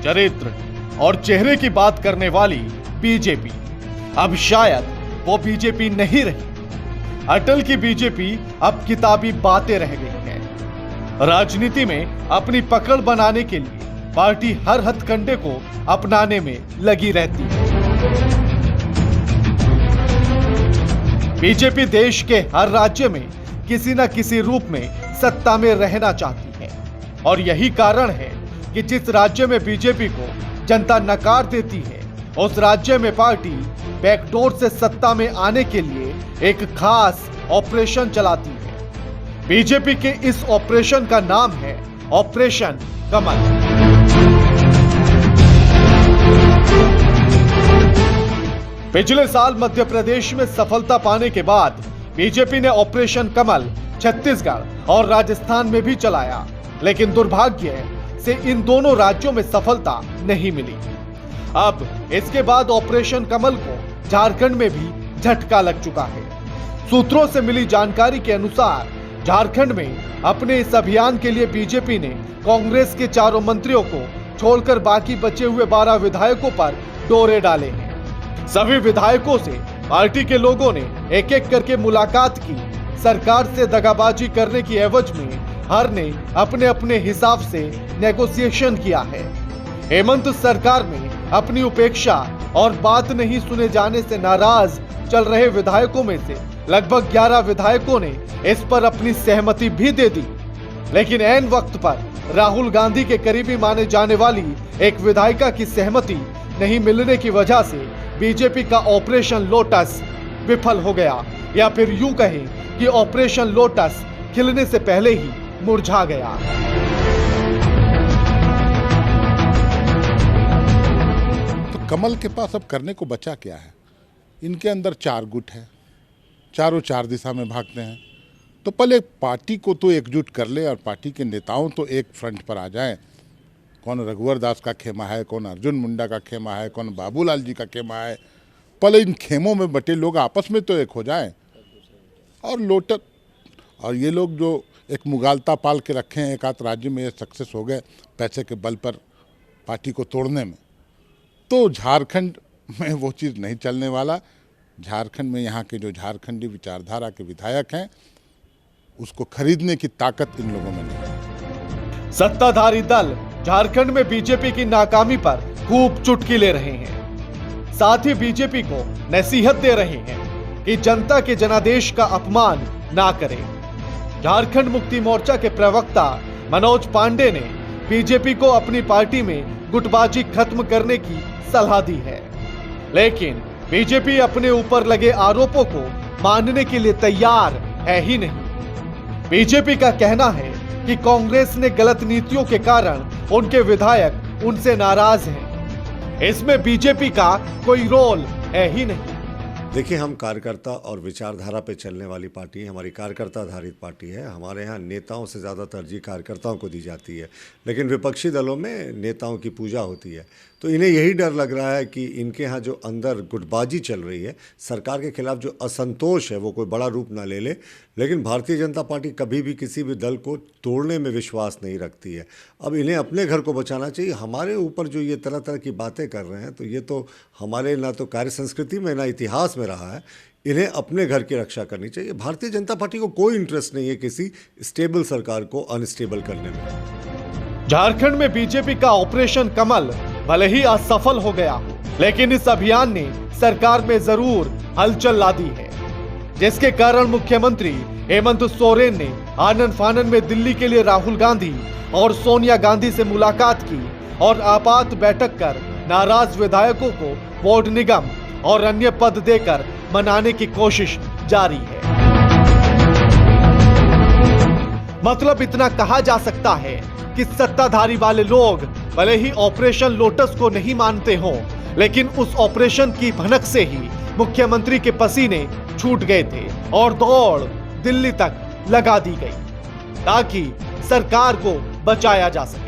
चरित्र और चेहरे की बात करने वाली बीजेपी अब शायद वो बीजेपी नहीं रही। अटल की बीजेपी अब किताबी बातें रह गई है। राजनीति में अपनी पकड़ बनाने के लिए पार्टी हर हथकंडे को अपनाने में लगी रहती है। बीजेपी देश के हर राज्य में किसी न किसी रूप में सत्ता में रहना चाहती है और यही कारण है कि जिस राज्य में बीजेपी को जनता नकार देती है उस राज्य में पार्टी बैकडोर से सत्ता में आने के लिए एक खास ऑपरेशन चलाती है। बीजेपी के इस ऑपरेशन का नाम है ऑपरेशन कमल। पिछले साल मध्य प्रदेश में सफलता पाने के बाद बीजेपी ने ऑपरेशन कमल छत्तीसगढ़ और राजस्थान में भी चलाया, लेकिन दुर्भाग्य से इन दोनों राज्यों में सफलता नहीं मिली। अब इसके बाद ऑपरेशन कमल को झारखंड में भी झटका लग चुका है। सूत्रों से मिली जानकारी के अनुसार झारखंड में अपने इस अभियान के लिए बीजेपी ने कांग्रेस के 4 मंत्रियों को छोड़कर बाकी बचे हुए 12 विधायकों पर डोरे डाले हैं। सभी विधायकों से पार्टी के लोगों ने एक एक करके मुलाकात की। सरकार से दगाबाजी करने की एवज में हर ने अपने अपने हिसाब से नेगोशिएशन किया है। हेमंत सरकार में अपनी उपेक्षा और बात नहीं सुने जाने से नाराज चल रहे विधायकों में से लगभग 11 विधायकों ने इस पर अपनी सहमति भी दे दी, लेकिन ऐन वक्त पर राहुल गांधी के करीबी माने जाने वाली एक विधायिका की सहमति नहीं मिलने की वजह से बीजेपी का ऑपरेशन लोटस विफल हो गया, या फिर यूं कहें कि ऑपरेशन लोटस खिलने से पहले ही मुरझा गया। तो कमल के पास अब करने को बचा क्या है? इनके अंदर 4 गुट है, चारों 4 दिशा में भागते हैं। तो पहले पार्टी को तो एकजुट कर ले और पार्टी के नेताओं तो एक फ्रंट पर आ जाएं। कौन रघुवर दास का खेमा है, कौन अर्जुन मुंडा का खेमा है, कौन बाबूलाल जी का खेमा है। पहले इन खेमों में बटे लोग आपस में तो एक हो जाएं। और लोटस और ये लोग जो एक मुगालता पाल के रखे हैं, एक आध राज्य में ये सक्सेस हो गए पैसे के बल पर पार्टी को तोड़ने में, तो झारखंड में वो चीज़ नहीं चलने वाला। झारखंड में यहाँ के जो झारखंडी विचारधारा के विधायक हैं उसको खरीदने की ताकत इन लोगों में नहीं है। सत्ताधारी दल झारखंड में बीजेपी की नाकामी पर खूब चुटकी ले रहे हैं। साथ ही बीजेपी को नसीहत दे रहे हैं कि जनता के जनादेश का अपमान ना करें। झारखंड मुक्ति मोर्चा के प्रवक्ता मनोज पांडे ने बीजेपी को अपनी पार्टी में गुटबाजी खत्म करने की सलाह दी है, लेकिन बीजेपी अपने ऊपर लगे आरोपों को मानने के लिए तैयार है ही नहीं। बीजेपी का कहना है कि कांग्रेस ने गलत नीतियों के कारण उनके विधायक उनसे नाराज हैं। इसमें बीजेपी का कोई रोल है ही नहीं। देखिए, हम कार्यकर्ता और विचारधारा पे चलने वाली पार्टी है। हमारी कार्यकर्ता आधारित पार्टी है। हमारे यहाँ नेताओं से ज़्यादा तरजीह कार्यकर्ताओं को दी जाती है, लेकिन विपक्षी दलों में नेताओं की पूजा होती है। तो इन्हें यही डर लग रहा है कि इनके यहाँ जो अंदर गुटबाजी चल रही है, सरकार के खिलाफ जो असंतोष है वो कोई बड़ा रूप ना ले ले। लेकिन भारतीय जनता पार्टी कभी भी किसी भी दल को तोड़ने में विश्वास नहीं रखती है। अब इन्हें अपने घर को बचाना चाहिए। हमारे ऊपर जो ये तरह तरह की बातें कर रहे हैं, तो ये तो हमारे ना तो कार्य संस्कृति में ना इतिहास में रहा है। इन्हें अपने घर की रक्षा करनी चाहिए। भारतीय जनता पार्टी को कोई इंटरेस्ट नहीं है किसी स्टेबल सरकार को अनस्टेबल करने में। झारखंड में बीजेपी का ऑपरेशन कमल भले ही असफल हो गया, लेकिन इस अभियान ने सरकार में जरूर हलचल ला दी है, जिसके कारण मुख्यमंत्री हेमंत सोरेन ने आनन फानन में दिल्ली के लिए राहुल गांधी और सोनिया गांधी से मुलाकात की और आपात बैठक कर नाराज विधायकों को वार्ड निगम और अन्य पद देकर मनाने की कोशिश जारी है। मतलब इतना कहा जा सकता है कि सत्ताधारी वाले लोग भले ही ऑपरेशन लोटस को नहीं मानते हों, लेकिन उस ऑपरेशन की भनक से ही मुख्यमंत्री के पसीने छूट गए थे और दौड़ दिल्ली तक लगा दी गई ताकि सरकार को बचाया जा सके।